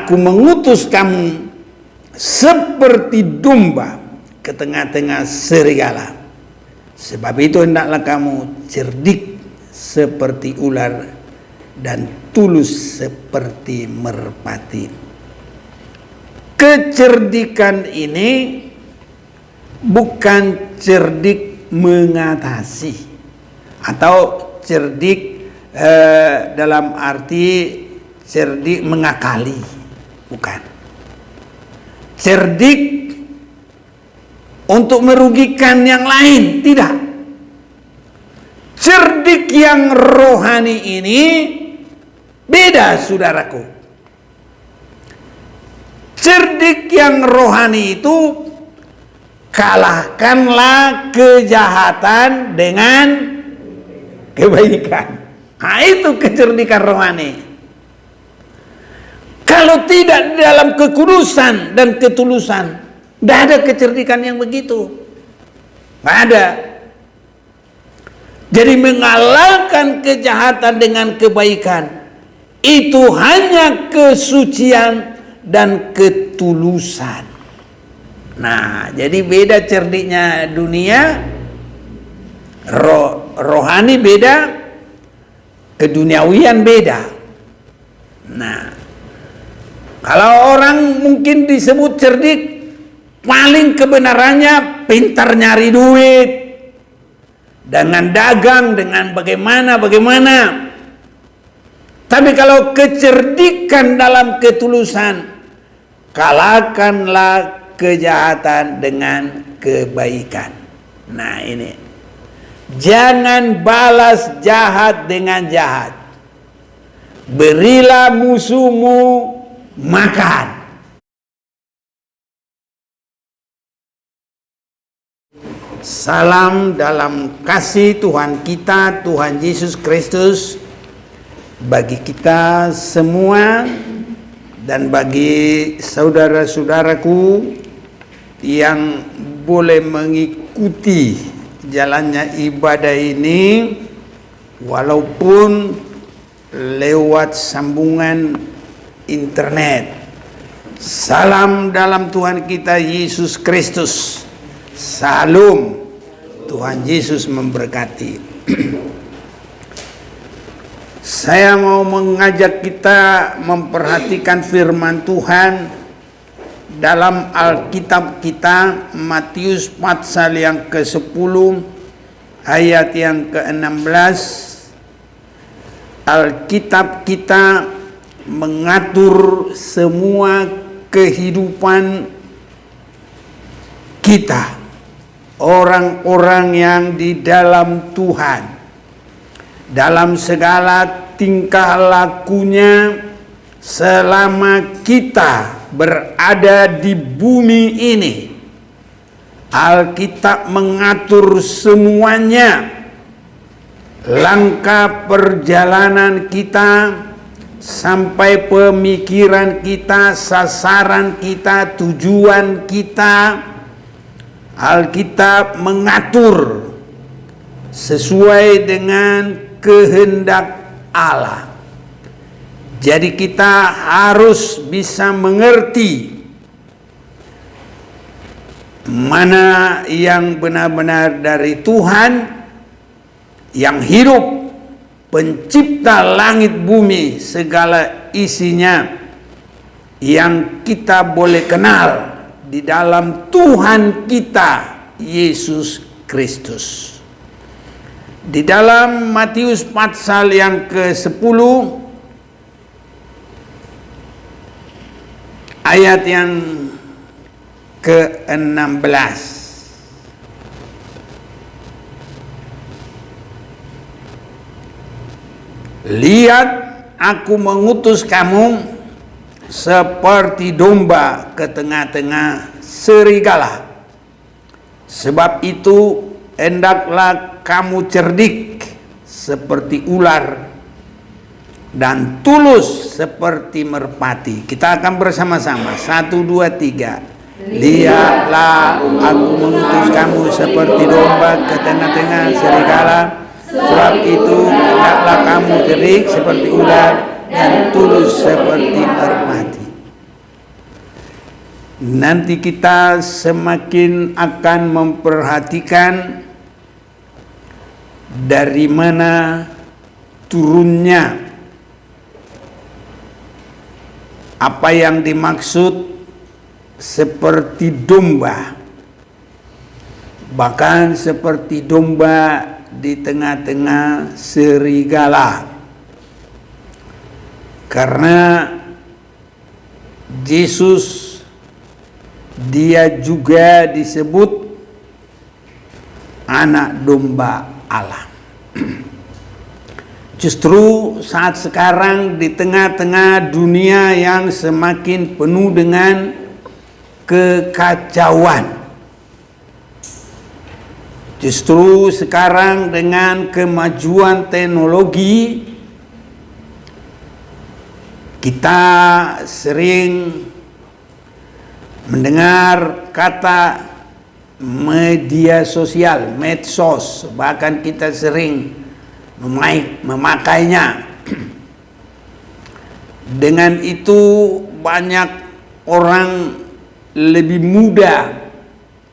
Aku mengutus kamu seperti domba ke tengah-tengah serigala. Sebab itu hendaklah kamu cerdik seperti ular dan tulus seperti merpati. Kecerdikan ini bukan cerdik mengatasi atau cerdik dalam arti cerdik mengakali, bukan. Cerdik untuk merugikan yang lain, tidak. Cerdik yang rohani ini beda, saudaraku. Cerdik yang rohani itu kalahkanlah kejahatan dengan kebaikan. Nah, itu kecerdikan rohani. Kalau tidak dalam kekudusan dan ketulusan, tidak ada kecerdikan yang begitu. Tidak ada. Jadi mengalahkan kejahatan dengan kebaikan itu hanya kesucian dan ketulusan. Nah, jadi beda cerdiknya dunia, rohani beda, keduniawian beda. Nah, kalau orang mungkin disebut cerdik, paling kebenarannya pintar nyari duit, dengan dagang, dengan bagaimana. Tapi kalau kecerdikan dalam ketulusan, kalahkanlah kejahatan dengan kebaikan. Nah ini, jangan balas jahat dengan jahat. Berilah musuhmu makan. Salam dalam kasih Tuhan kita, Tuhan Yesus Kristus, bagi kita semua dan bagi saudara-saudaraku yang boleh mengikuti jalannya ibadah ini walaupun lewat sambungan internet. Salam dalam Tuhan kita Yesus Kristus. Salam, Tuhan Yesus memberkati. Saya mau mengajak kita memperhatikan firman Tuhan dalam Alkitab kita, Matius pasal yang ke-10 ayat yang ke-16. Alkitab kita mengatur semua kehidupan kita, orang-orang yang di dalam Tuhan, dalam segala tingkah lakunya selama kita berada di bumi ini. Alkitab mengatur semuanya, langkah perjalanan kita sampai pemikiran kita, sasaran kita, tujuan kita. Alkitab mengatur sesuai dengan kehendak Allah. Jadi kita harus bisa mengerti mana yang benar-benar dari Tuhan yang hidup, pencipta langit bumi segala isinya, yang kita boleh kenal di dalam Tuhan kita Yesus Kristus. Di dalam Matius pasal yang ke-10 ayat yang ke-16. Lihat, aku mengutus kamu seperti domba ke tengah-tengah serigala. Sebab itu hendaklah kamu cerdik seperti ular dan tulus seperti merpati. Kita akan bersama-sama. 1, 2, 3. Lihatlah, aku mengutus kamu seperti domba ke tengah-tengah serigala. Sebab itu hendaklah kamu cerdik seperti ular dan tulus seperti merpati. nanti kita semakin akan memperhatikan dari mana turunnya apa yang dimaksud seperti domba, bahkan seperti domba di tengah-tengah serigala, karena Yesus dia juga disebut anak domba Allah. Justru saat sekarang di tengah-tengah dunia yang semakin penuh dengan kekacauan, justru sekarang dengan kemajuan teknologi, kita sering mendengar kata media sosial, medsos, bahkan kita sering memakainya. Dengan itu banyak orang lebih mudah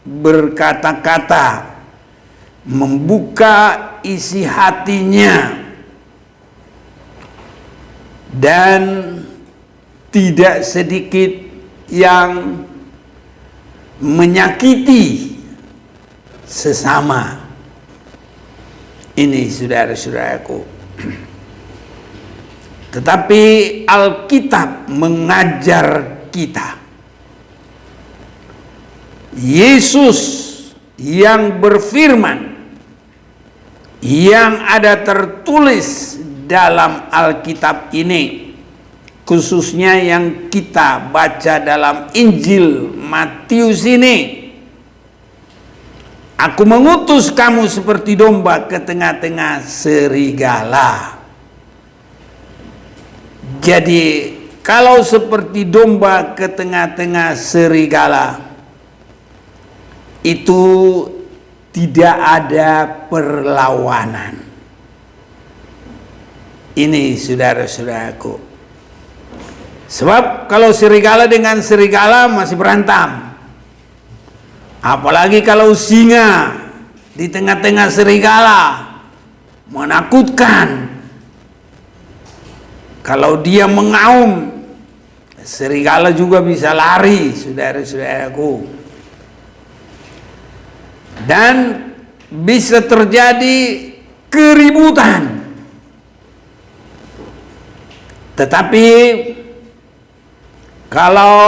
berkata-kata, membuka isi hatinya, dan tidak sedikit yang menyakiti sesama. Ini saudara-saudaraku. Tetapi Alkitab mengajar kita, Yesus yang berfirman, yang ada tertulis dalam Alkitab ini, khususnya yang kita baca dalam Injil Matius ini, aku mengutus kamu seperti domba ke tengah-tengah serigala. Jadi kalau seperti domba ke tengah-tengah serigala, itu tidak ada perlawanan. Ini saudara-saudaraku. Sebab kalau serigala dengan serigala masih berantem. Apalagi kalau singa di tengah-tengah serigala, menakutkan. Kalau dia mengaum, serigala juga bisa lari, saudara-saudaraku. Dan bisa terjadi keributan. Tetapi kalau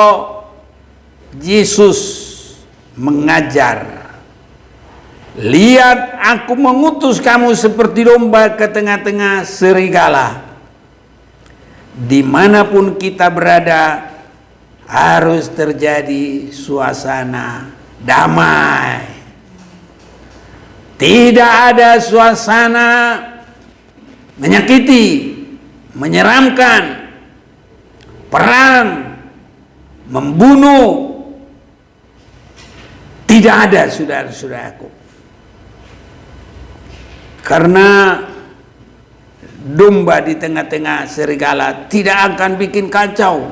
Yesus mengajar, lihat aku mengutus kamu seperti domba ke tengah-tengah serigala. Dimanapun kita berada harus terjadi suasana damai. Tidak ada suasana menyakiti, menyeramkan, perang, membunuh. Tidak ada, saudara-saudaraku. Karena domba di tengah-tengah serigala tidak akan bikin kacau,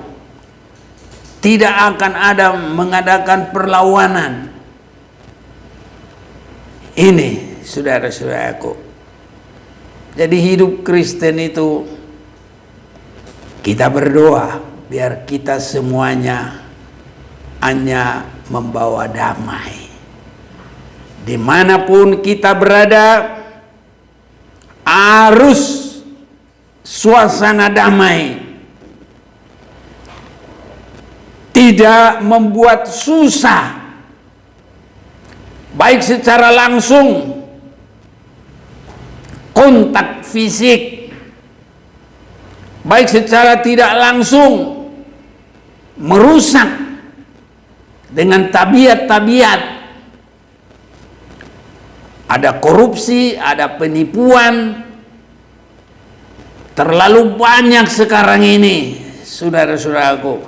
tidak akan ada mengadakan perlawanan. Ini saudara-saudaraku. Jadi hidup Kristen itu kita berdoa biar kita semuanya hanya membawa damai. Dimanapun kita berada harus suasana damai, tidak membuat susah, baik secara langsung, kontak fisik, baik secara tidak langsung, merusak dengan tabiat-tabiat. Ada korupsi, ada penipuan, terlalu banyak sekarang ini, saudara-saudaraku.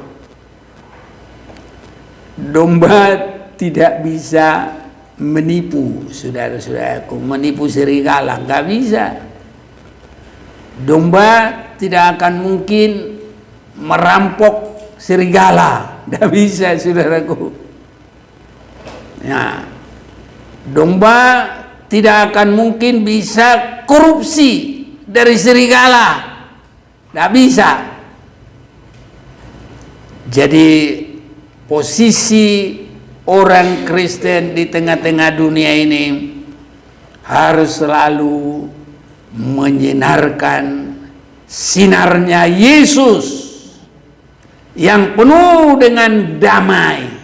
Domba tidak bisa menipu, saudara-saudaraku, menipu serigala, nggak bisa. Domba tidak akan mungkin merampok serigala. Tidak bisa, saudaraku. Ya, domba tidak akan mungkin bisa korupsi dari serigala. Tidak bisa. Jadi posisi orang Kristen di tengah-tengah dunia ini harus selalu menyinarkan sinarnya Yesus yang penuh dengan damai.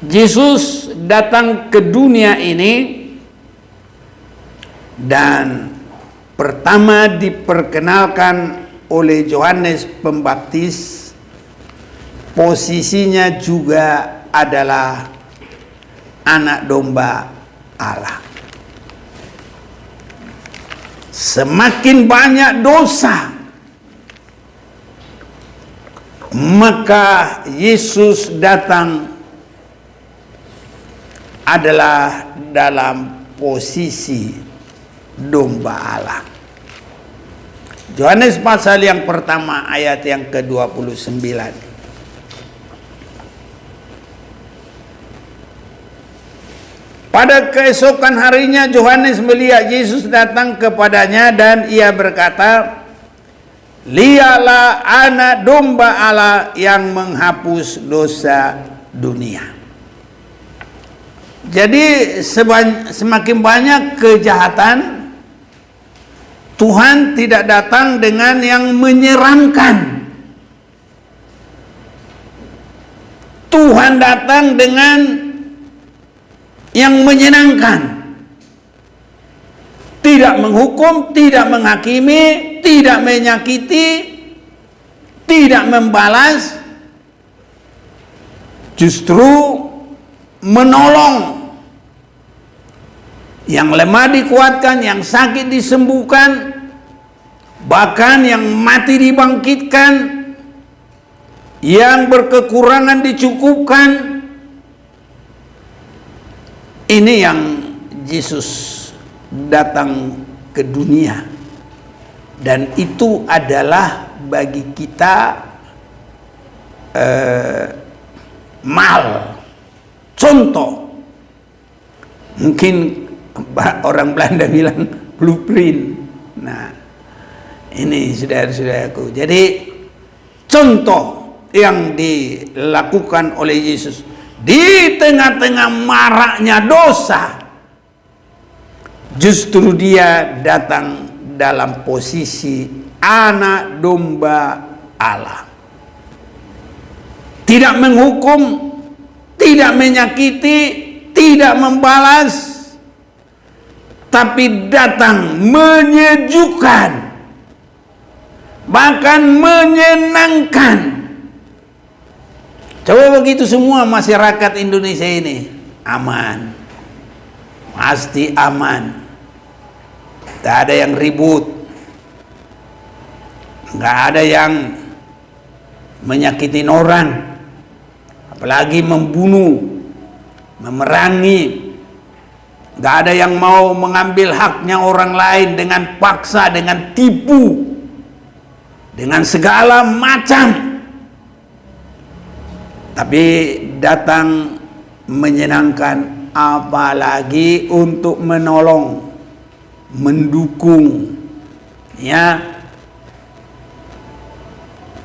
Yesus datang ke dunia ini dan pertama diperkenalkan oleh Yohanes Pembaptis. Posisinya juga adalah anak domba Allah. Semakin banyak dosa, maka Yesus datang adalah dalam posisi domba Allah. Yohanes pasal yang pertama ayat yang ke-29. Pada keesokan harinya Yohanes melihat Yesus datang kepadanya dan ia berkata, "Lihatlah anak domba Allah yang menghapus dosa dunia." Jadi semakin banyak kejahatan, Tuhan tidak datang dengan yang menyeramkan. Tuhan datang dengan yang menyenangkan. Tidak menghukum, tidak menghakimi, tidak menyakiti, tidak membalas, justru menolong. Yang lemah dikuatkan, yang sakit disembuhkan, bahkan yang mati dibangkitkan, yang berkekurangan dicukupkan. Ini yang Yesus datang ke dunia, dan itu adalah bagi kita mal, contoh. Mungkin orang Belanda bilang blueprint. Nah, ini saudara-saudaraku, jadi contoh yang dilakukan oleh Yesus di tengah-tengah maraknya dosa, justru dia datang dalam posisi anak domba Allah. Tidak menghukum, tidak menyakiti, tidak membalas, tapi datang menyejukkan, bahkan menyenangkan. Coba begitu semua masyarakat Indonesia ini aman, pasti aman, tidak ada yang ribut, nggak ada yang menyakitin orang, apalagi membunuh, memerangi. Nggak ada yang mau mengambil haknya orang lain dengan paksa, dengan tipu, dengan segala macam. Tapi datang menyenangkan, apalagi untuk menolong, mendukung. Ya,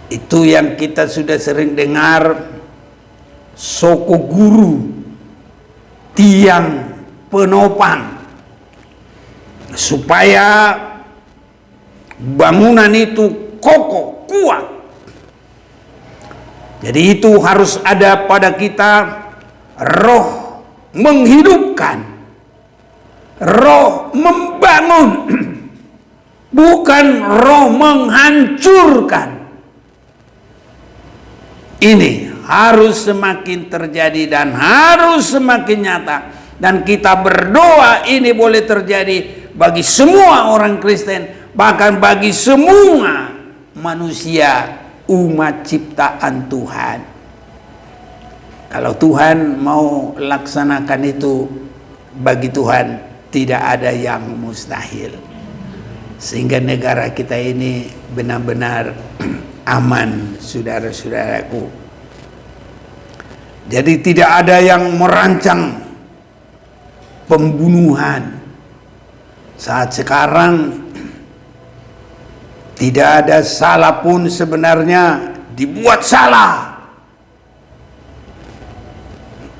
itu yang kita sudah sering dengar, soko guru, tiang penopang, supaya bangunan itu kokoh, kuat. Jadi itu harus ada pada kita roh menghidupkan, roh membangun, bukan roh menghancurkan. Ini harus semakin terjadi dan harus semakin nyata. Dan kita berdoa ini boleh terjadi bagi semua orang Kristen, bahkan bagi semua manusia, umat ciptaan Tuhan. Kalau Tuhan mau laksanakan itu, bagi Tuhan tidak ada yang mustahil. Sehingga negara kita ini benar-benar aman, saudara-saudaraku. Jadi tidak ada yang merancang pembunuhan. Saat sekarang tidak ada salah pun sebenarnya dibuat salah.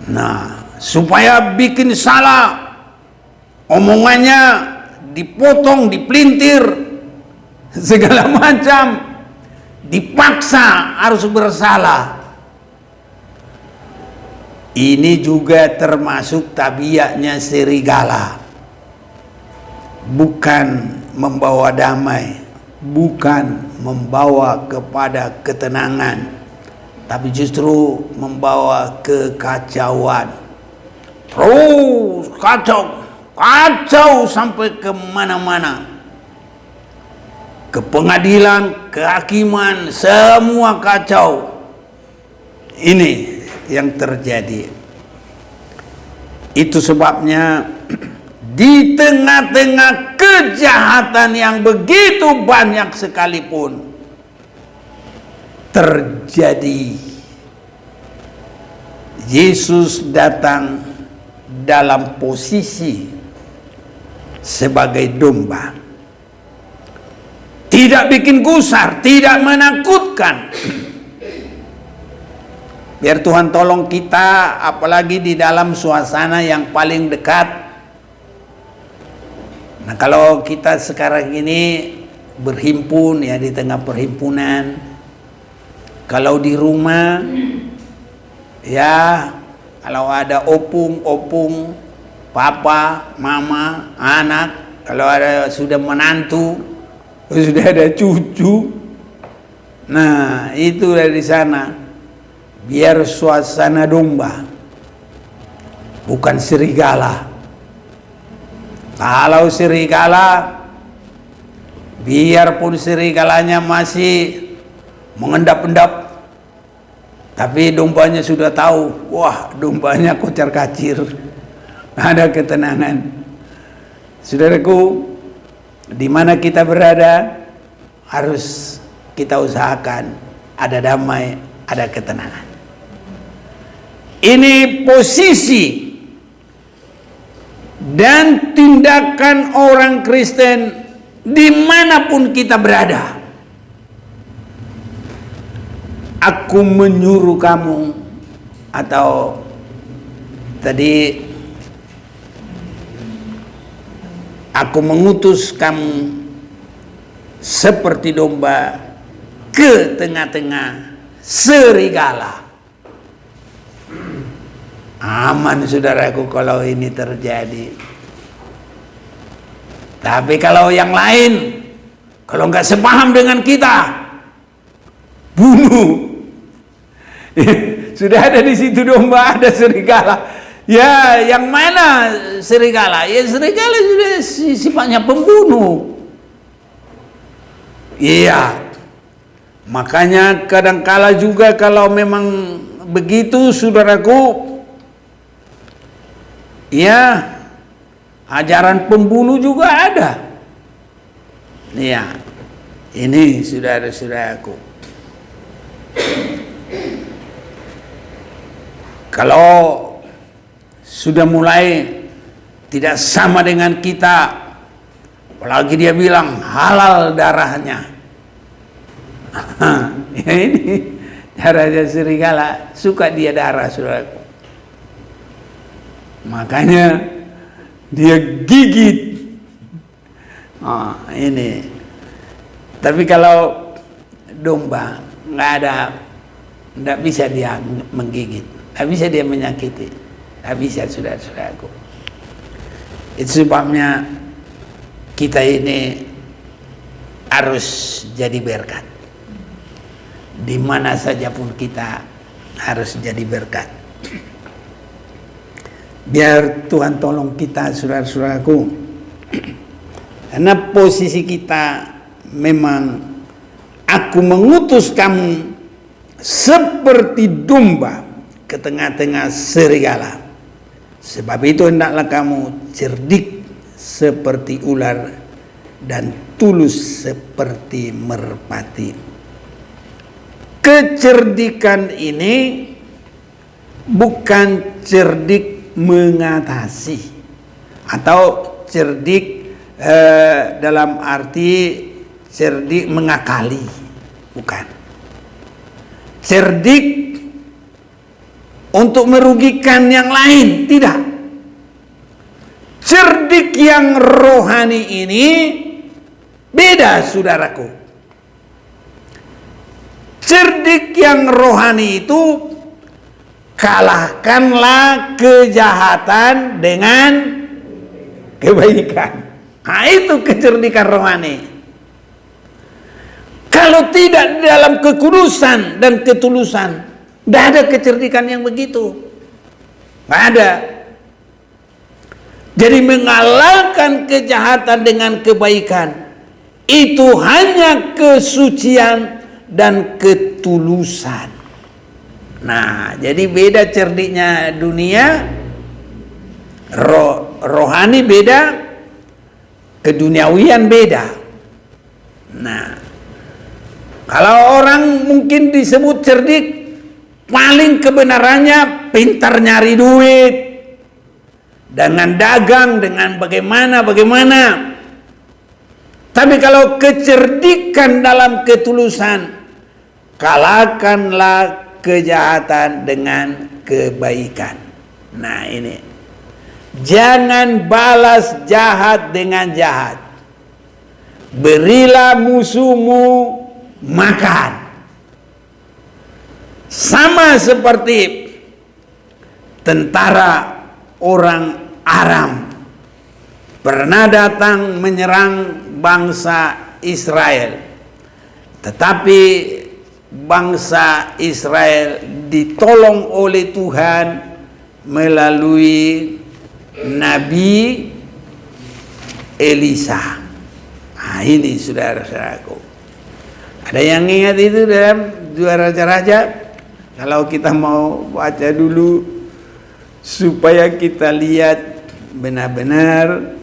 Nah, supaya bikin salah, omongannya dipotong, dipelintir, segala macam, dipaksa harus bersalah. Ini juga termasuk tabiatnya serigala. Bukan membawa damai, bukan membawa kepada ketenangan, tapi justru membawa kekacauan. Terus kacau sampai kemana-mana. Ke pengadilan, kehakiman, semua kacau. Ini yang terjadi. Itu sebabnya di tengah-tengah kejahatan yang begitu banyak sekalipun terjadi, Yesus datang dalam posisi sebagai domba. Tidak bikin gusar, tidak menakutkan. Biar Tuhan tolong kita, apalagi di dalam suasana yang paling dekat. Nah, kalau kita sekarang ini berhimpun ya di tengah perhimpunan, kalau di rumah ya, kalau ada opung, papa, mama, anak, kalau ada sudah menantu, sudah ada cucu, nah itu dari sana. Biar suasana domba, bukan serigala. Kalau serigala, biarpun serigalanya masih mengendap-endap, tapi dombanya sudah tahu, wah dombanya kocar-kacir, ada ketenangan. Saudaraku, di mana kita berada, harus kita usahakan ada damai, ada ketenangan. Ini posisi dan tindakan orang Kristen dimanapun kita berada. Aku menyuruh kamu, atau tadi aku mengutus kamu seperti domba ke tengah-tengah serigala. Aman saudaraku kalau ini terjadi. Tapi kalau yang lain, kalau nggak sepaham dengan kita, bunuh. Sudah ada di situ domba, ada serigala. Ya, yang mana serigala? Ya serigala sudah sifatnya pembunuh. Iya. Makanya kadangkala juga kalau memang begitu saudaraku, ya ajaran pembunuh juga ada. Ya, ini saudara-saudaraku. Kalau sudah mulai tidak sama dengan kita, apalagi dia bilang halal darahnya. Ya ini darahnya serigala, suka dia darah saudaraku. Makanya dia gigit. Ini. Tapi kalau domba nggak bisa dia menggigit, nggak bisa dia menyakiti, nggak bisa saudara-saudaraku. Itu sebabnya kita ini harus jadi berkat. Di mana saja pun kita harus jadi berkat. Biar Tuhan tolong kita saudara-saudaraku. Karena posisi kita memang, aku mengutus kamu seperti domba ke tengah-tengah serigala. Sebab itu hendaklah kamu cerdik seperti ular dan tulus seperti merpati. kecerdikan ini bukan cerdik mengatasi atau cerdik dalam arti cerdik mengakali, bukan. Cerdik untuk merugikan yang lain, tidak. Cerdik yang rohani ini beda, saudaraku. Cerdik yang rohani itu kalahkanlah kejahatan dengan kebaikan. Nah, itu kecerdikan rohani. Kalau tidak dalam kekudusan dan ketulusan, tidak ada kecerdikan yang begitu. Tidak ada. Jadi mengalahkan kejahatan dengan kebaikan itu hanya kesucian dan ketulusan. Nah, jadi beda cerdiknya dunia, rohani beda, keduniawian beda. Nah, kalau orang mungkin disebut cerdik, paling kebenarannya pintar nyari duit, dengan dagang, dengan bagaimana. Tapi kalau kecerdikan dalam ketulusan, kalahkanlah kejahatan dengan kebaikan. Nah, ini. Jangan balas jahat dengan jahat. Berilah musuhmu makan. Sama seperti tentara orang Aram pernah datang menyerang bangsa Israel, tetapi bangsa Israel ditolong oleh Tuhan melalui Nabi Elisa. Nah, ini saudara-saudaraku, ada yang ingat itu dalam 2 Raja-Raja? Kalau kita mau baca dulu supaya kita lihat benar-benar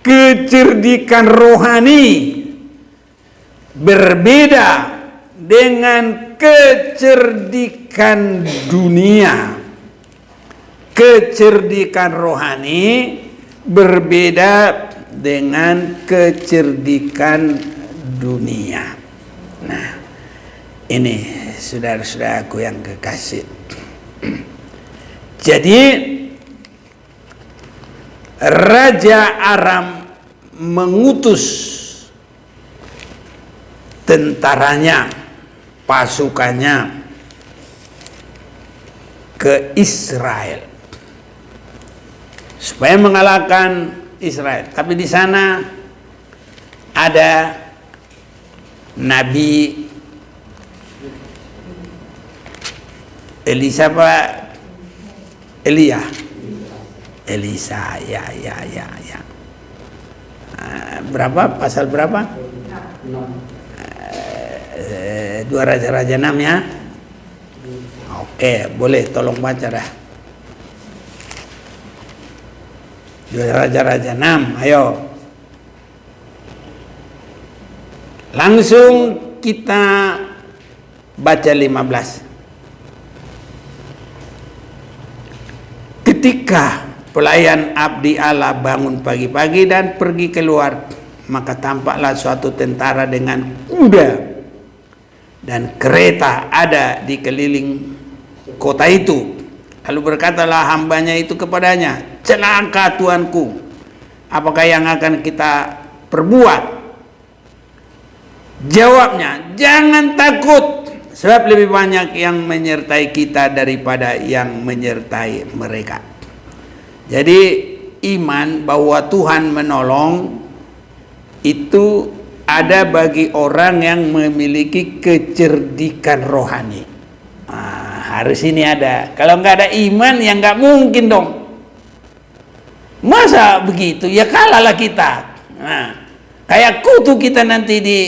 kecerdikan rohani berbeda dengan kecerdikan dunia. Kecerdikan rohani berbeda dengan kecerdikan dunia. Nah, ini saudara-saudaraku yang kekasih. Jadi Raja Aram mengutus tentaranya, pasukannya ke Israel supaya mengalahkan Israel. Tapi di sana ada Nabi Elisa, Pak Elia, Elisa, ya. Berapa? Pasal berapa? 2 Raja-Raja 6 ya. Oke, boleh tolong baca dah. 2 Raja-Raja 6, ayo. Langsung kita baca 15. Ketika pelayan abdi Allah bangun pagi-pagi dan pergi keluar, maka tampaklah suatu tentara dengan kuda dan kereta ada di keliling kota itu. Lalu berkatalah hambanya itu kepadanya, celaka tuanku, apakah yang akan kita perbuat? Jawabnya, jangan takut, sebab lebih banyak yang menyertai kita daripada yang menyertai mereka. Jadi iman bahwa Tuhan menolong itu ada bagi orang yang memiliki kecerdikan rohani. Harus ini ada. Kalau nggak ada iman ya nggak mungkin dong. Masa begitu? Ya kalahlah kita. Nah, kayak kutu kita nanti di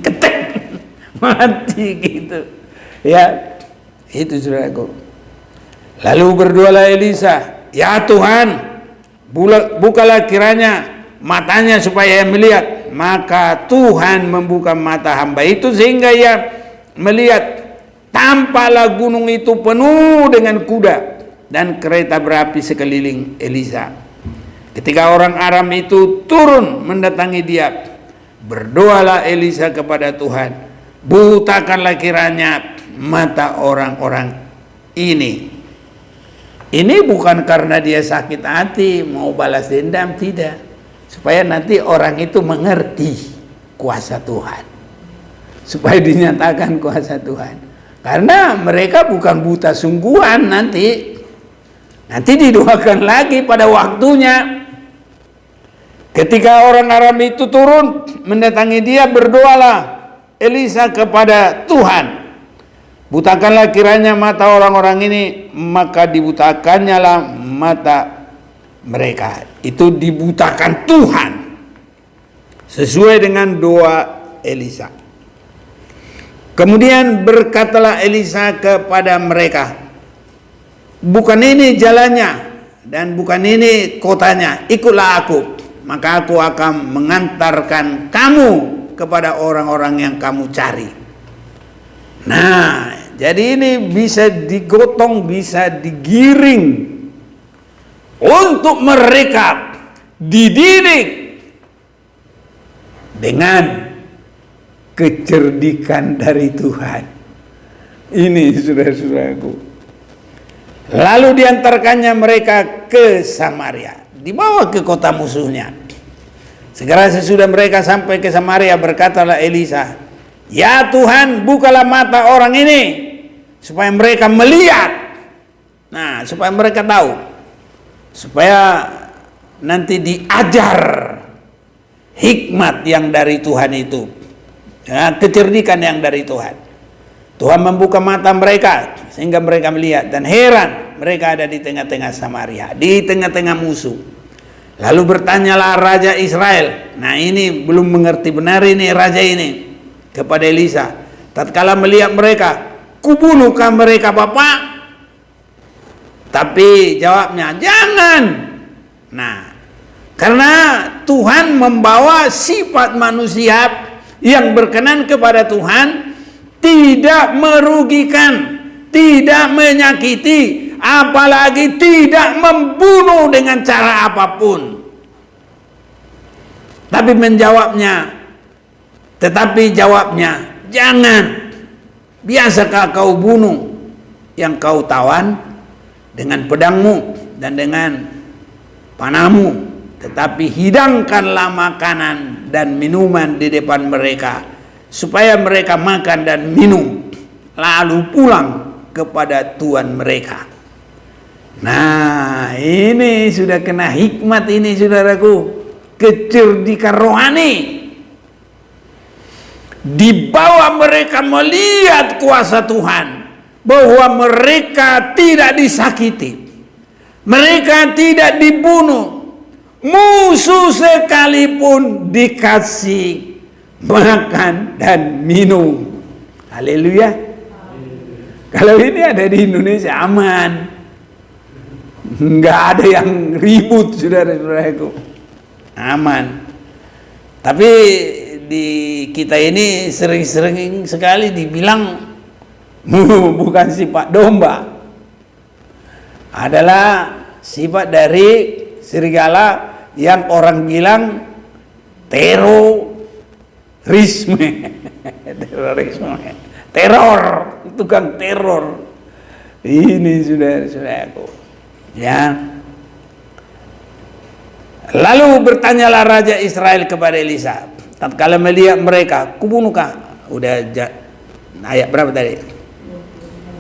ketek mati gitu. Ya, itu saudaraku. Lalu berdoalah Elisa, ya Tuhan, bukalah kiranya matanya supaya ia melihat. Maka Tuhan membuka mata hamba itu sehingga ia melihat tampaklah gunung itu penuh dengan kuda dan kereta berapi sekeliling Elisa. Ketika orang Aram itu turun mendatangi dia, berdoalah Elisa kepada Tuhan, butakanlah kiranya mata orang-orang ini. Ini bukan karena dia sakit hati mau balas dendam, tidak, supaya nanti orang itu mengerti kuasa Tuhan, supaya dinyatakan kuasa Tuhan. Karena mereka bukan buta sungguhan, nanti didoakan lagi pada waktunya. Ketika orang Aram itu turun mendatangi dia, berdoalah Elisa kepada Tuhan, butakanlah kiranya mata orang-orang ini, maka dibutakannya lah mata mereka. Itu dibutakan Tuhan sesuai dengan doa Elisa. Kemudian berkatalah Elisa kepada mereka, bukan ini jalannya dan bukan ini kotanya, ikutlah aku, maka aku akan mengantarkan kamu kepada orang-orang yang kamu cari. Nah, jadi ini bisa digotong, bisa digiring untuk mereka dididik dengan kecerdikan dari Tuhan. Ini saudara-saudaraku. Lalu diantarkannya mereka ke Samaria, dibawa ke kota musuhnya. Segera sesudah mereka sampai ke Samaria, berkatalah Elisa, ya Tuhan, bukalah mata orang ini supaya mereka melihat. Nah, supaya mereka tahu, supaya nanti diajar hikmat yang dari Tuhan itu, ya, kecerdikan yang dari Tuhan. Tuhan membuka mata mereka sehingga mereka melihat, dan heran mereka ada di tengah-tengah Samaria, di tengah-tengah musuh. Lalu bertanyalah Raja Israel. Nah, ini belum mengerti benar ini raja ini kepada Elisa. Tatkala melihat mereka, kubunuhkah mereka Bapak? Tapi jawabnya, jangan. Nah, karena Tuhan membawa sifat manusia yang berkenan kepada Tuhan, tidak merugikan, tidak menyakiti, apalagi tidak membunuh dengan cara apapun. Tetapi jawabnya, jangan. Biasakah kau bunuh yang kau tawan dengan pedangmu dan dengan panahmu, tetapi hidangkanlah makanan dan minuman di depan mereka, supaya mereka makan dan minum, lalu pulang kepada tuan mereka. Nah, ini sudah kena hikmat ini saudaraku, kecerdikan rohani. Dibawa mereka melihat kuasa Tuhan, bahwa mereka tidak disakiti, mereka tidak dibunuh, musuh sekalipun dikasih makan dan minum. Haleluya. Kalau ini ada di Indonesia aman, nggak ada yang ribut saudara-saudaraku, aman. Tapi di kita ini sering-sering sekali dibilang bukan sifat domba, adalah sifat dari serigala yang orang bilang terorisme, teror, tukang teror. Ini saudara-saudaraku, ya. Lalu bertanyalah Raja Israel kepada Elisa, tatkala melihat mereka, kubunuhkah? Udah ayat berapa tadi?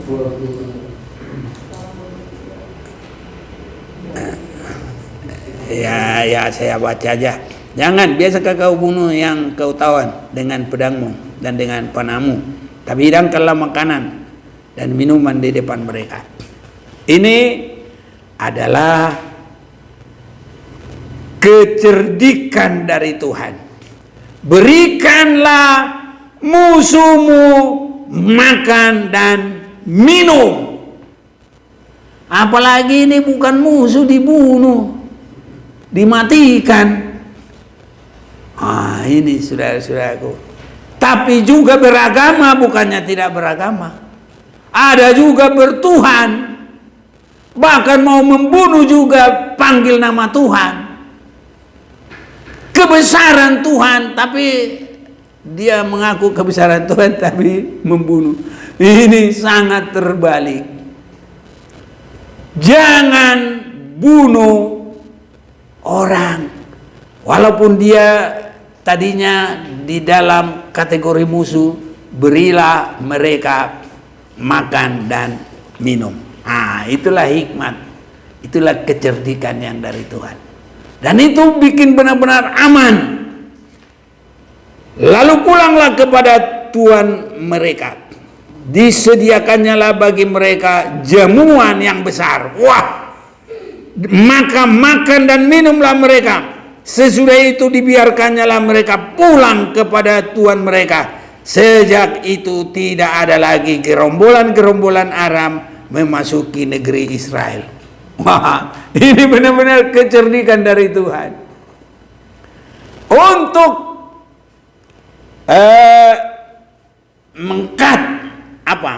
20. Ya saya baca aja. Jangan, biasakah kau bunuh yang kau tawan dengan pedangmu dan dengan panahmu, tapi hidangkanlah makanan dan minuman di depan mereka. Ini adalah kecerdikan dari Tuhan. Berikanlah musuhmu makan dan minum. Apalagi ini bukan musuh dibunuh, dimatikan. Ini saudara-saudaraku, tapi juga beragama, bukannya tidak beragama. Ada juga bertuhan, bahkan mau membunuh juga panggil nama Tuhan, kebesaran Tuhan, tapi dia mengaku kebesaran Tuhan tapi membunuh. Ini sangat terbalik. Jangan bunuh orang walaupun dia tadinya di dalam kategori musuh. Berilah mereka makan dan minum. Itulah hikmat, itulah kecerdikan yang dari Tuhan, dan itu bikin benar-benar aman. Lalu pulanglah kepada Tuhan mereka, disediakannya lah bagi mereka jamuan yang besar. Wah, maka makan dan minumlah mereka. Sesudah itu dibiarkannya lah mereka pulang kepada Tuhan mereka. Sejak itu tidak ada lagi gerombolan-gerombolan Aram memasuki negeri Israel. Wah, ini benar-benar kecerdikan dari Tuhan untuk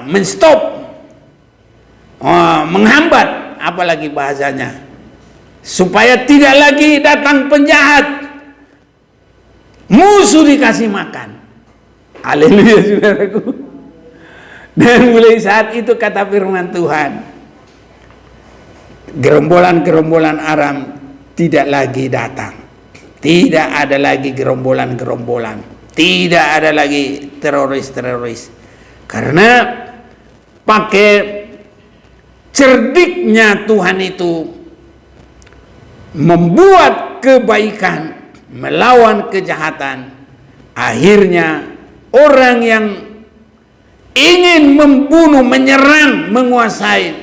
menstop, menghambat, apalagi bahasanya, supaya tidak lagi datang penjahat, musuh dikasih makan. Haleluya, saudaraku. Dan mulai saat itu kata firman Tuhan, gerombolan-gerombolan Aram tidak lagi datang. Tidak ada lagi gerombolan-gerombolan, tidak ada lagi teroris-teroris. Karena pakai cerdiknya Tuhan itu membuat kebaikan melawan kejahatan. Akhirnya orang yang ingin membunuh, menyerang, menguasai,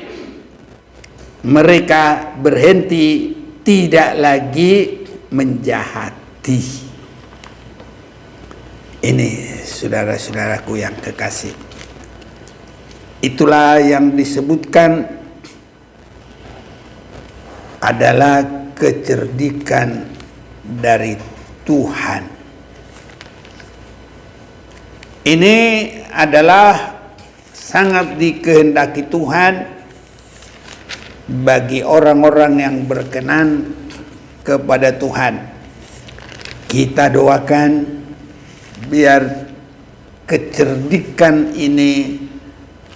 mereka berhenti, tidak lagi menjahati. Ini saudara-saudaraku yang kekasih, itulah yang disebutkan adalah kecerdikan dari Tuhan. Ini adalah sangat dikehendaki Tuhan bagi orang-orang yang berkenan kepada Tuhan. Kita doakan biar kecerdikan ini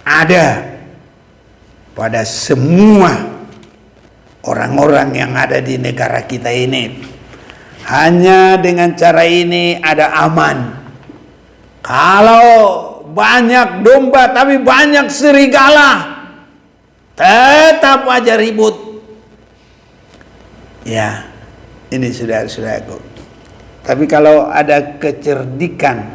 ada pada semua orang-orang yang ada di negara kita ini. Hanya dengan cara ini ada aman. Kalau banyak domba tapi banyak serigala, tetap aja ribut. Ya, ini saudara-saudaraku. Tapi kalau ada kecerdikan,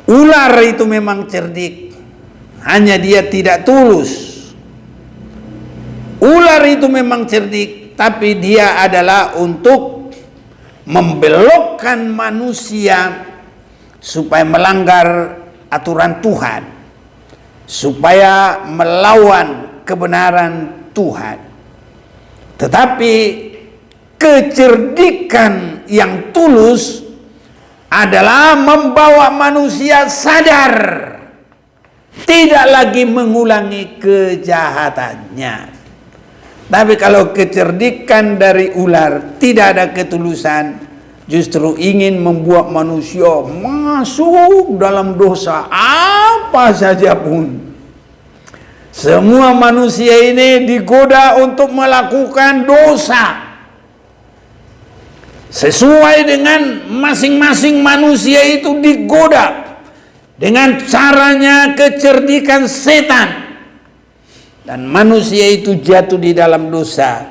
ular itu memang cerdik, hanya dia tidak tulus. Ular itu memang cerdik, tapi dia adalah untuk membelokkan manusia supaya melanggar aturan Tuhan, supaya melawan kebenaran Tuhan. Tetapi kecerdikan yang tulus adalah membawa manusia sadar, tidak lagi mengulangi kejahatannya. Tapi kalau kecerdikan dari ular tidak ada ketulusan, justru ingin membuat manusia masuk dalam dosa apa saja pun. Semua manusia ini digoda untuk melakukan dosa sesuai dengan masing-masing manusia itu digoda dengan caranya kecerdikan setan. Dan manusia itu jatuh di dalam dosa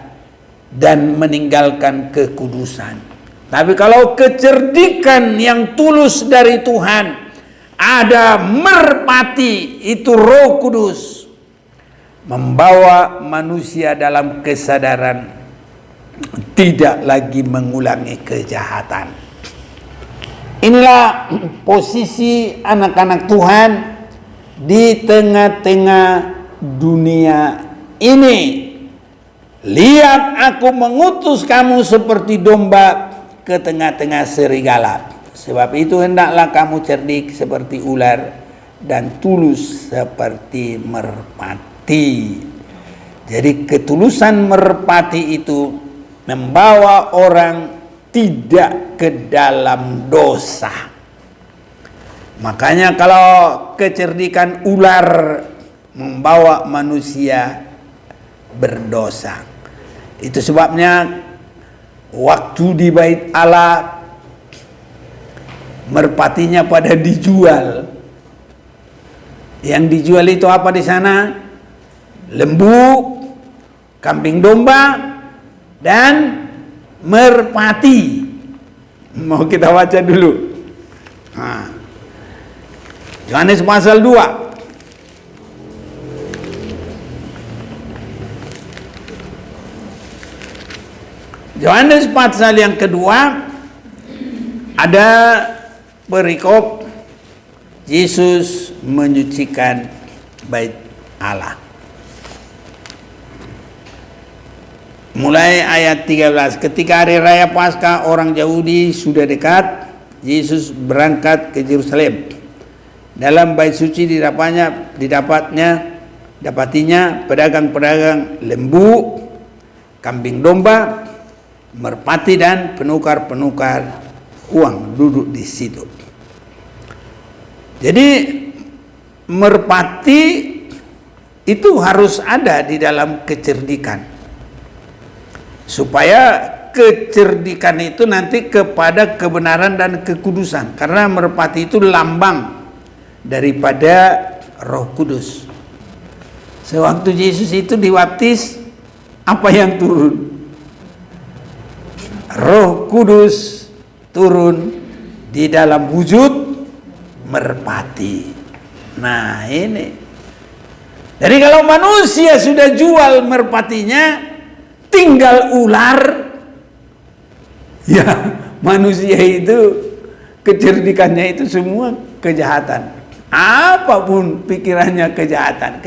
dan meninggalkan kekudusan. Tapi kalau kecerdikan yang tulus dari Tuhan, ada merpati, itu Roh Kudus, membawa manusia dalam kesadaran tidak lagi mengulangi kejahatan. Inilah posisi anak-anak Tuhan di tengah-tengah dunia ini. Lihat, aku mengutus kamu seperti domba ke tengah-tengah serigala. Sebab itu hendaklah kamu cerdik seperti ular dan tulus seperti merpati. Jadi ketulusan merpati itu membawa orang tidak ke dalam dosa. Makanya kalau kecerdikan ular membawa manusia berdosa. Itu sebabnya waktu di bait Allah merpatinya pada dijual. Yang dijual itu apa di sana? Lembu, kambing domba, dan merpati. Mau kita baca dulu. Nah, Yohanes pasal 2. Yohanes pasal yang kedua ada perikop Yesus menyucikan bait Allah. Mulai ayat 13. Ketika hari raya Paskah orang Yahudi sudah dekat, Yesus berangkat ke Yerusalem. Dalam bait suci dapatinya pedagang-pedagang lembu, kambing domba, merpati dan penukar-penukar uang duduk di situ. Jadi merpati itu harus ada di dalam kecerdikan, supaya kecerdikan itu nanti kepada kebenaran dan kekudusan, karena merpati itu lambang daripada Roh Kudus. Sewaktu Yesus itu dibaptis, apa yang turun? Roh Kudus turun di dalam wujud merpati. Nah ini. Jadi kalau manusia sudah jual merpatinya, tinggal ular, ya manusia itu kecerdikannya itu semua kejahatan. Apapun pikirannya kejahatan.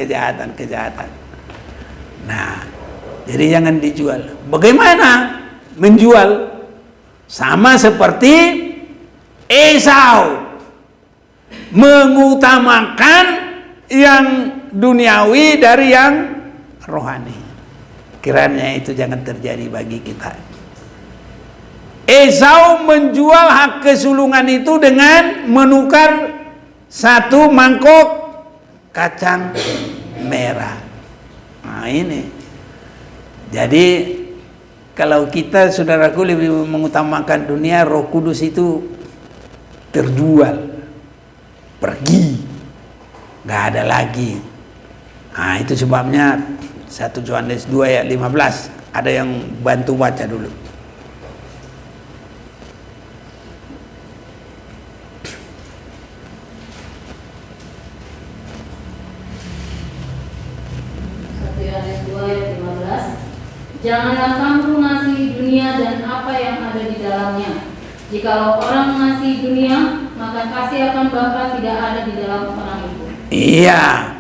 Nah, jadi jangan dijual. Bagaimana menjual? Sama seperti Esau mengutamakan yang duniawi dari yang rohani. Kiranya itu jangan terjadi bagi kita. Esau menjual hak kesulungan itu dengan menukar satu mangkok kacang merah. Nah ini. Jadi kalau kita, saudaraku, lebih mengutamakan dunia, Roh Kudus itu terjual, pergi, nggak ada lagi. Nah itu sebabnya 1 Yohanes 2 ayat 15. Ada yang bantu baca dulu. Janganlah kamu mengasihi dunia dan apa yang ada di dalamnya. Jikalau orang mengasihi dunia, maka kasih akan Bapa tidak ada di dalam orang itu. Iya,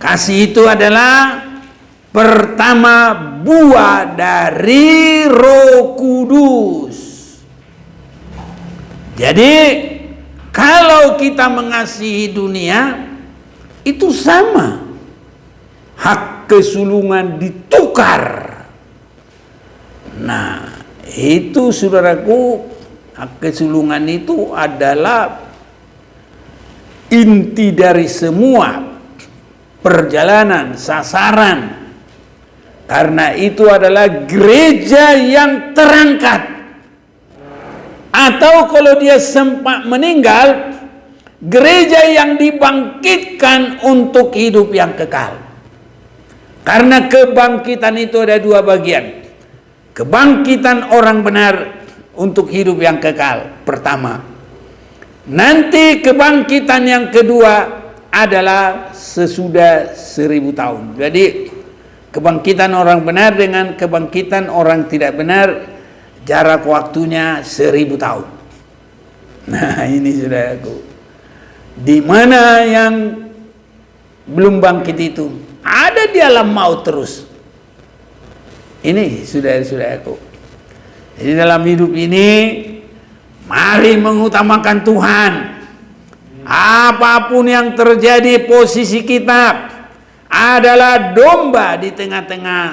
kasih itu adalah pertama buah dari Roh Kudus. Jadi kalau kita mengasihi dunia, itu sama, hak kesulungan ditukar. Nah, itu saudaraku, hak kesulungan itu adalah inti dari semua perjalanan, sasaran. Karena itu adalah gereja yang terangkat. Atau kalau dia sempat meninggal, gereja yang dibangkitkan untuk hidup yang kekal. Karena kebangkitan itu ada dua bagian. Kebangkitan orang benar untuk hidup yang kekal, pertama. Nanti kebangkitan yang kedua adalah sesudah 1000 tahun. Jadi kebangkitan orang benar dengan kebangkitan orang tidak benar, jarak waktunya 1000 tahun. Nah ini saudaraku, di mana yang belum bangkit itu ada di alam maut terus. Ini saudara-saudaraku. Jadi dalam hidup ini Mari mengutamakan Tuhan. Apapun yang terjadi, posisi kita adalah domba di tengah-tengah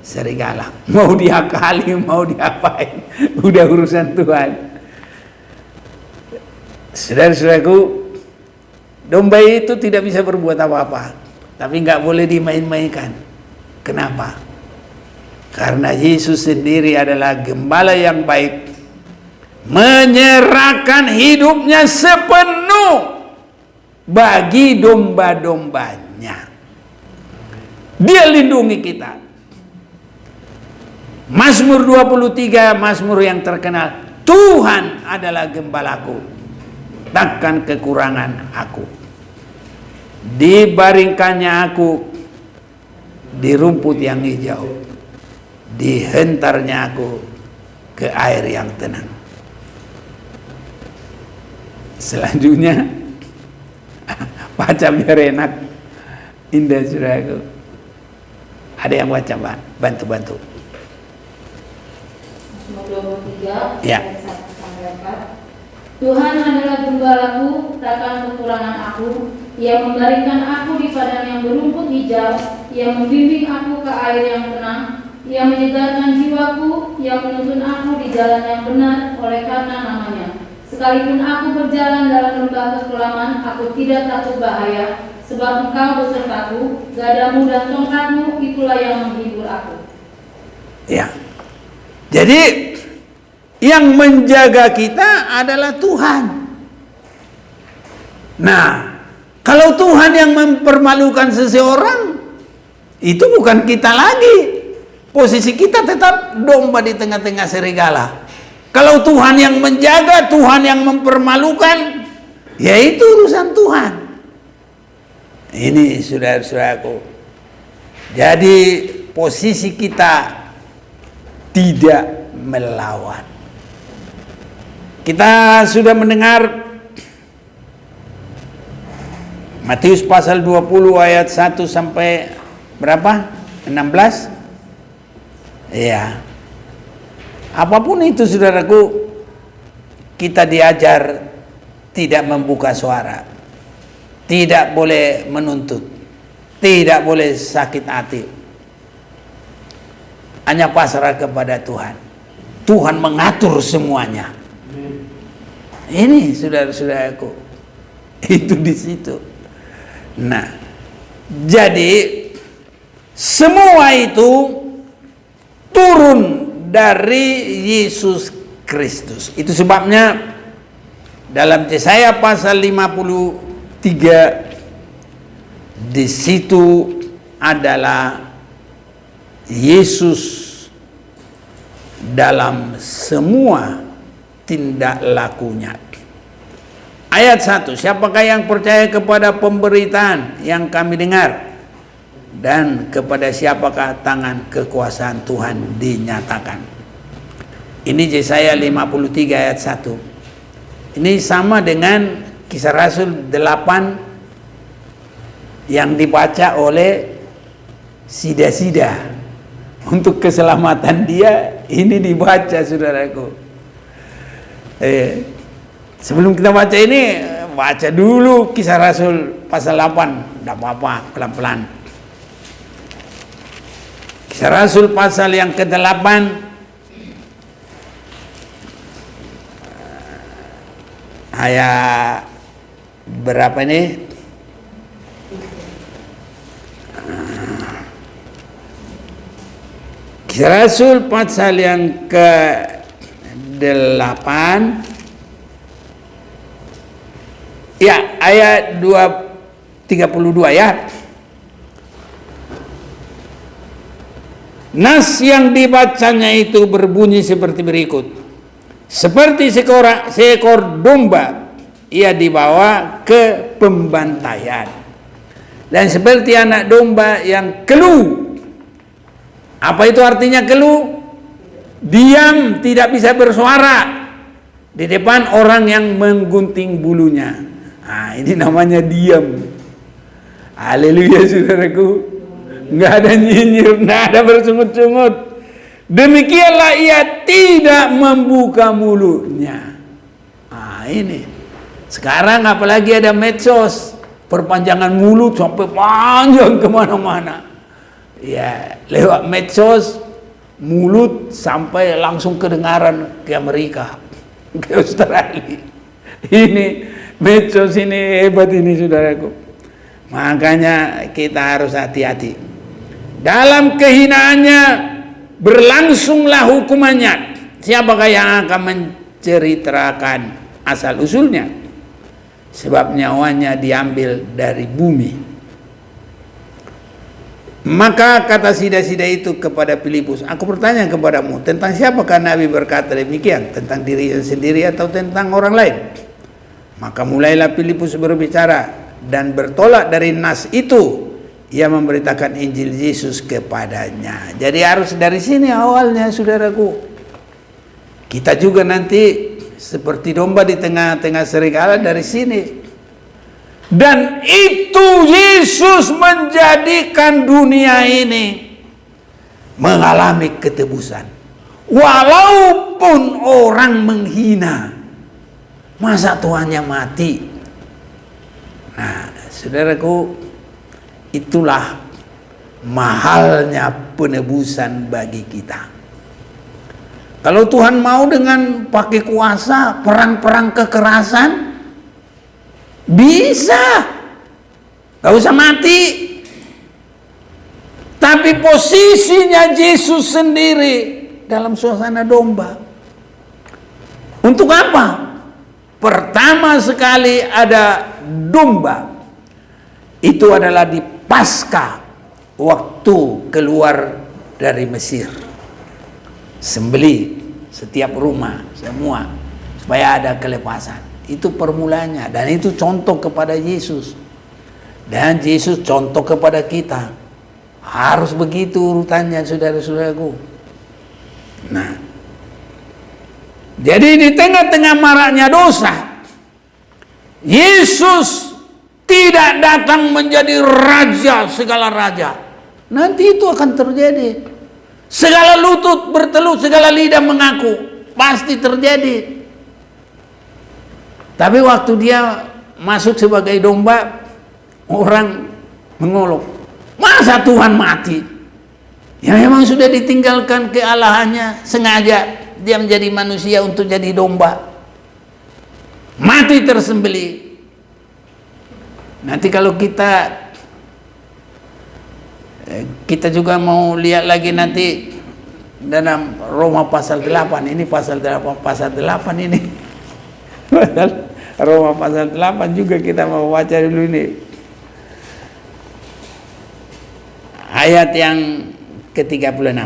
serigala. Mau diakali, mau diapain, udah urusan Tuhan. Saudara-saudaraku, domba itu tidak bisa berbuat apa-apa, tapi nggak boleh dimain-mainkan. Kenapa? Karena Yesus sendiri adalah gembala yang baik, menyerahkan hidupnya sepenuh bagi domba-dombanya. Dia lindungi kita. Mazmur 23, Mazmur yang terkenal, Tuhan adalah gembalaku, takkan kekurangan aku. Dibaringkannya aku di rumput yang hijau, dihentarnya aku ke air yang tenang. Selanjutnya baca biar enak, indah saudaraku. Ada yang baca, Pak? Bantu-bantu. Mazmur 23 Ya. ayat 1 sampai 4. Tuhan adalah gembalaku, takkan kekurangan aku. Ia membaringkan aku di padang yang berumput hijau. Ia membimbing aku ke air yang tenang. Ia menyegarkan jiwaku. Ia menuntun aku di jalan yang benar oleh karena namanya. Sekalipun aku berjalan dalam lembah kekelaman, aku tidak takut bahaya, sebab Engkau besertaku. Gadamu dan tongkatmu itulah yang menghibur aku. Ya. Jadi yang menjaga kita adalah Tuhan. Nah, kalau Tuhan yang mempermalukan seseorang, itu bukan kita lagi. Posisi kita tetap domba di tengah-tengah serigala. Kalau Tuhan yang menjaga, Tuhan yang mempermalukan, ya itu urusan Tuhan. Ini saudara-saudaraku. Jadi posisi kita tidak melawan. Kita sudah mendengar Matius pasal 20 ayat 1 sampai berapa? 16? Ya. Apapun itu saudaraku, kita diajar tidak membuka suara, tidak boleh menuntut, tidak boleh sakit hati. Hanya pasrah kepada Tuhan. Tuhan mengatur semuanya. Ini saudara-saudaraku, itu di situ. Nah, jadi semua itu turun dari Yesus Kristus. Itu sebabnya dalam Yesaya pasal 53 di situ adalah Yesus dalam semua tindak lakunya. Ayat 1, siapakah yang percaya kepada pemberitaan yang kami dengar, dan kepada siapakah tangan kekuasaan Tuhan dinyatakan. Ini Yesaya 53 ayat 1. Ini sama dengan Kisah Rasul 8 yang dibaca oleh Sida-Sida. Untuk keselamatan dia, ini dibaca saudaraku. Sebelum kita baca ini, baca dulu Kisah Rasul pasal 8. Tidak apa-apa, pelan-pelan. Kisah Rasul pasal yang ke-8 ayat berapa ini? Kisah Rasul pasal yang ke-8 ya, ayat 32 ya. Nas yang dibacanya itu berbunyi seperti berikut. Seperti seekor domba ia dibawa ke pembantaian, dan seperti anak domba yang keluh. Apa itu artinya keluh? Diam, tidak bisa bersuara di depan orang yang menggunting bulunya. Nah, ini namanya diam. Haleluya saudaraku. Nggak ada nyinyir, nggak ada bersungut-sungut, demikianlah ia tidak membuka mulutnya. Nah ini sekarang apalagi ada medsos, perpanjangan mulut sampai panjang kemana-mana. Ya, lewat medsos mulut sampai langsung kedengaran ke Amerika, ke Australia. Ini medsos ini hebat ini saudaraku. Makanya kita harus hati-hati. Dalam kehinaannya berlangsunglah hukumannya. Siapakah yang akan menceritakan asal usulnya? Sebab nyawanya diambil dari bumi. Maka kata sida-sida itu kepada Filipus, aku bertanya kepadamu, tentang siapakah Nabi berkata demikian? Tentang dirinya sendiri atau tentang orang lain? Maka mulailah Filipus berbicara dan bertolak dari nas itu. Ia memberitakan Injil Yesus kepadanya. Jadi harus dari sini awalnya saudaraku. Kita juga nanti seperti domba di tengah-tengah serigala dari sini. Dan itu Yesus menjadikan dunia ini mengalami ketebusan. Walaupun orang menghina, masa Tuhannya mati? Nah, saudaraku, itulah mahalnya penebusan bagi kita. Kalau Tuhan mau dengan pakai kuasa, perang-perang kekerasan, bisa, gak usah mati. Tapi posisinya Yesus sendiri dalam suasana domba. Untuk apa? Pertama sekali ada domba. Itu adalah di Paskah, waktu keluar dari Mesir. Sembelih setiap rumah semua supaya ada kelepasan. Itu permulanya, dan itu contoh kepada Yesus. Dan Yesus contoh kepada kita. Harus begitu urutannya saudara-saudaraku. Nah, jadi di tengah-tengah maraknya dosa, Yesus tidak datang menjadi raja segala raja. Nanti itu akan terjadi. Segala lutut bertelut, segala lidah mengaku. Pasti terjadi. Tapi waktu dia masuk sebagai domba, orang mengolok. Masa Tuhan mati? Ya memang sudah ditinggalkan kealahannya. Sengaja dia menjadi manusia untuk jadi domba. Mati tersembelih. Nanti kalau kita juga mau lihat lagi nanti dalam Roma pasal 8. Ini pasal 8 ini. Roma pasal 8 juga kita mau baca dulu ini. Ayat yang ke-36.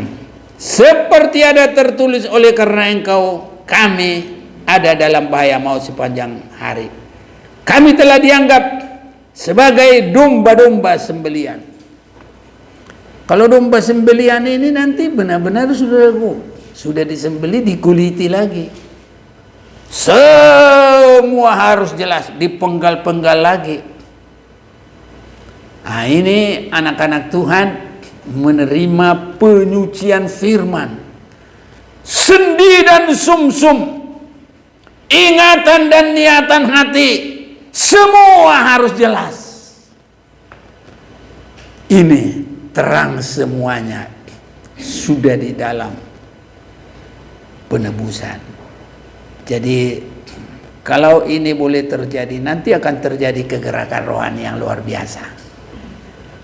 Seperti ada tertulis, oleh karena engkau kami ada dalam bahaya maut sepanjang hari. Kami telah dianggap sebagai domba-domba sembelian. Kalau domba sembelian ini nanti benar-benar sudah disembelih, dikuliti lagi. Semua harus jelas, dipenggal-penggal lagi. Nah, ini anak-anak Tuhan menerima penyucian firman. Sendi dan sumsum, ingatan dan niatan hati, semua harus jelas. Ini terang semuanya sudah di dalam penebusan. Jadi kalau ini boleh terjadi, nanti akan terjadi kegerakan rohani yang luar biasa.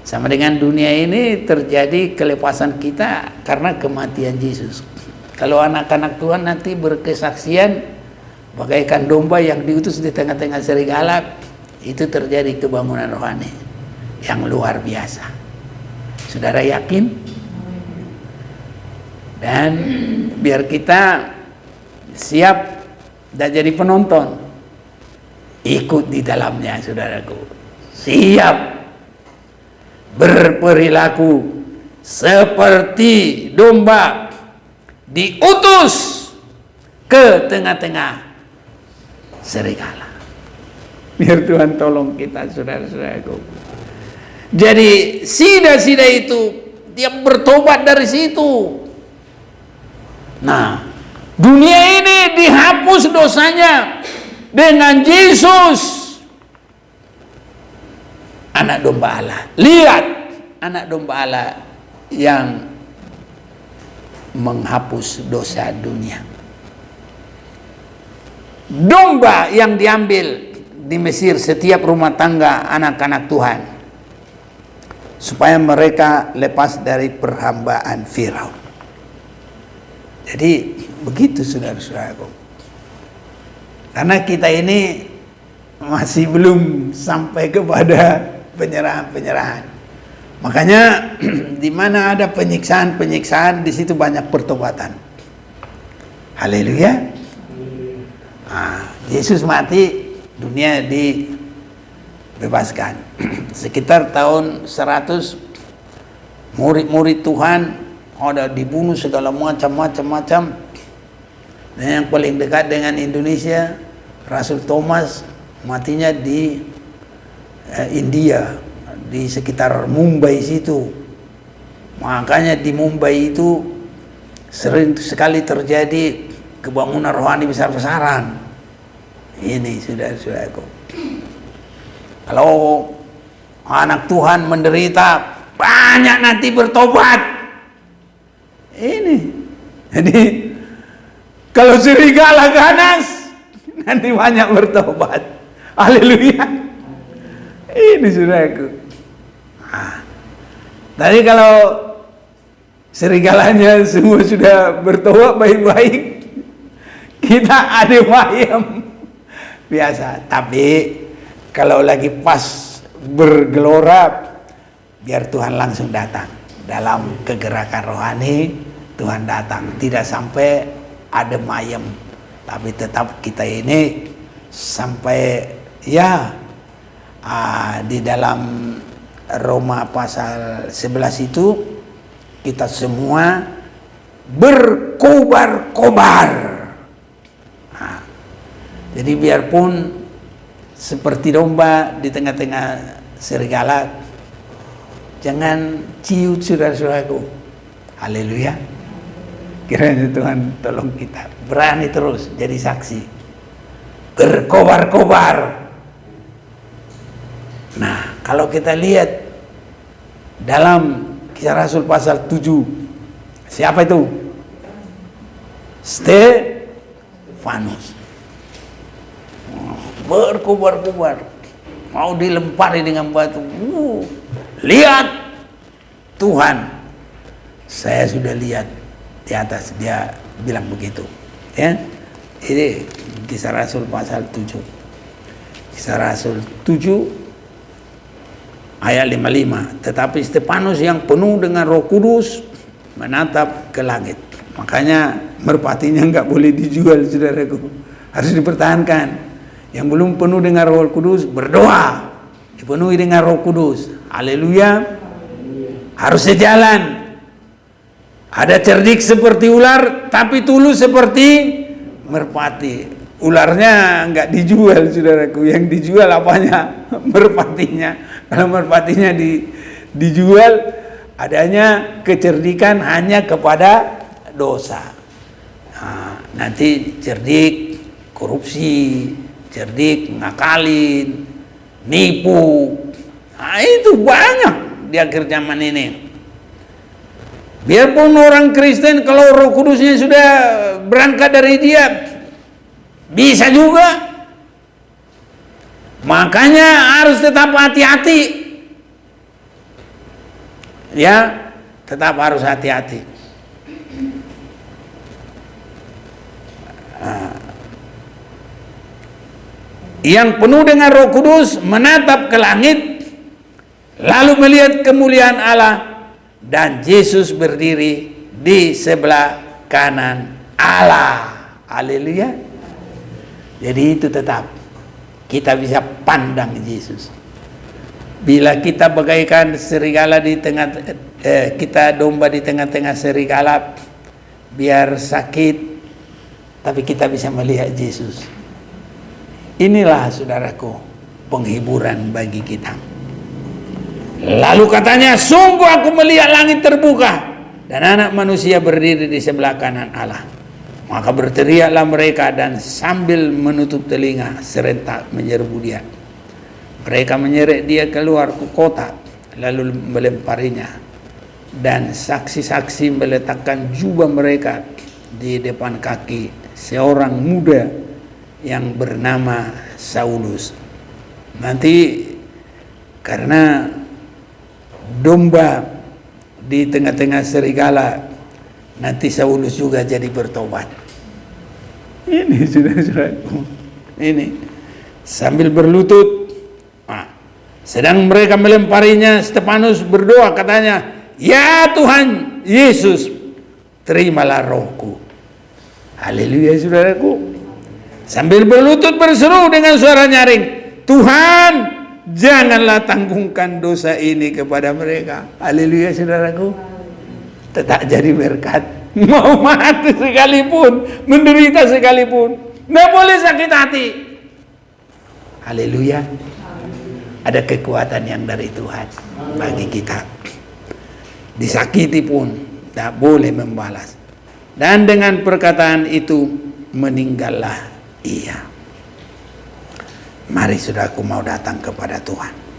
Sama dengan dunia ini terjadi kelepasan kita karena kematian Yesus. Kalau anak-anak Tuhan nanti berkesaksian bagaikan domba yang diutus di tengah-tengah serigala, itu terjadi kebangunan rohani yang luar biasa. Saudara yakin? Dan biar kita siap dan jadi penonton, ikut di dalamnya saudaraku. Siap berperilaku seperti domba diutus ke tengah-tengah serigala. Biar Tuhan tolong kita saudara-saudaraku. Jadi sida-sida itu dia bertobat dari situ. Nah, dunia ini dihapus dosanya dengan Yesus, anak domba Allah. Lihat, anak domba Allah yang menghapus dosa dunia. Domba yang diambil di Mesir setiap rumah tangga anak-anak Tuhan, supaya mereka lepas dari perhambaan Firaun. Jadi begitu saudara-saudaraku. Karena kita ini masih belum sampai kepada penyerahan-penyerahan. Makanya di mana ada penyiksaan-penyiksaan, di situ banyak pertobatan. Haleluya. Yesus mati, dunia dibebaskan. Sekitar tahun 100, murid-murid Tuhan ada dibunuh segala macam. Dan yang paling dekat dengan Indonesia, Rasul Thomas matinya di India, di sekitar Mumbai situ. Makanya di Mumbai itu sering sekali terjadi kebangunan rohani besar-besaran. Ini saudara-saudaraku. Kalau anak Tuhan menderita, banyak nanti bertobat. Ini. Jadi kalau serigala ganas, nanti banyak bertobat. Haleluya. Ini saudaraku. Tadi kalau serigalanya semua sudah bertobat baik-baik, kita ada ayam biasa. Tapi kalau lagi pas bergelora, biar Tuhan langsung datang. Dalam kegerakan rohani, Tuhan datang. Tidak sampai ada ayam, tapi tetap kita ini sampai di dalam Roma pasal 11 itu kita semua berkobar-kobar. Jadi biarpun seperti domba di tengah-tengah serigala, jangan ciut saudara-saudaraku. Haleluya. Kiranya Tuhan tolong kita berani terus jadi saksi, berkobar-kobar. Nah, kalau kita lihat dalam Kisah Rasul pasal 7, siapa itu? Stefanus. Berkobar-kobar, mau dilempari dengan batu. Lihat Tuhan, saya sudah lihat di atas. Dia bilang begitu, ya. Ini Kisah Rasul pasal 7. Kisah Rasul 7 ayat 55. Tetapi Stefanus yang penuh dengan Roh Kudus menatap ke langit. Makanya merpatinya nggak boleh dijual, saudaraku. Harus dipertahankan. Yang belum penuh dengan Roh Kudus berdoa, dipenuhi dengan Roh Kudus. Haleluya. Harus sejalan. Ada cerdik seperti ular, tapi tulus seperti merpati. Ularnya nggak dijual, saudaraku. Yang dijual apanya? Merpatinya. Kalau merpatinya dijual, adanya kecerdikan hanya kepada dosa. Nah, nanti cerdik korupsi, cerdik ngakalin, nipu. Nah, itu banyak di akhir zaman ini. Biarpun orang Kristen kalau Roh Kudusnya sudah berangkat dari dia, bisa juga. Makanya harus tetap hati-hati. Ya, tetap harus hati-hati. Yang penuh dengan Roh Kudus menatap ke langit, lalu melihat kemuliaan Allah, dan Yesus berdiri di sebelah kanan Allah. Haleluya. Jadi itu tetap kita bisa pandang Yesus. Bila kita bagaikan serigala di tengah, kita domba di tengah-tengah serigala, biar sakit, tapi kita bisa melihat Yesus. Inilah saudaraku penghiburan bagi kita. Lalu katanya, sungguh aku melihat langit terbuka dan anak manusia berdiri di sebelah kanan Allah. Maka berteriaklah mereka dan sambil menutup telinga serentak menyerbu dia. Mereka menyeret dia keluar ke kota lalu melemparinya, dan saksi-saksi meletakkan jubah mereka di depan kaki seorang muda yang bernama Saulus. Nanti karena domba di tengah-tengah serigala, nanti Saulus juga jadi bertobat. Ini saudara-saudaraku, ini sambil berlutut. Sedang mereka melemparinya, Stefanus berdoa, katanya, "Ya Tuhan Yesus, terimalah rohku." Haleluya saudaraku. Sambil berlutut berseru dengan suara nyaring, "Tuhan, janganlah tanggungkan dosa ini kepada mereka." Haleluya saudaraku. Tetap jadi berkat. Mau mati sekalipun, menderita sekalipun, nggak boleh sakit hati. Haleluya. Ada kekuatan yang dari Tuhan bagi kita. Disakiti pun tak boleh membalas. Dan dengan perkataan itu meninggallah ia. Mari saudaraku mau datang kepada Tuhan.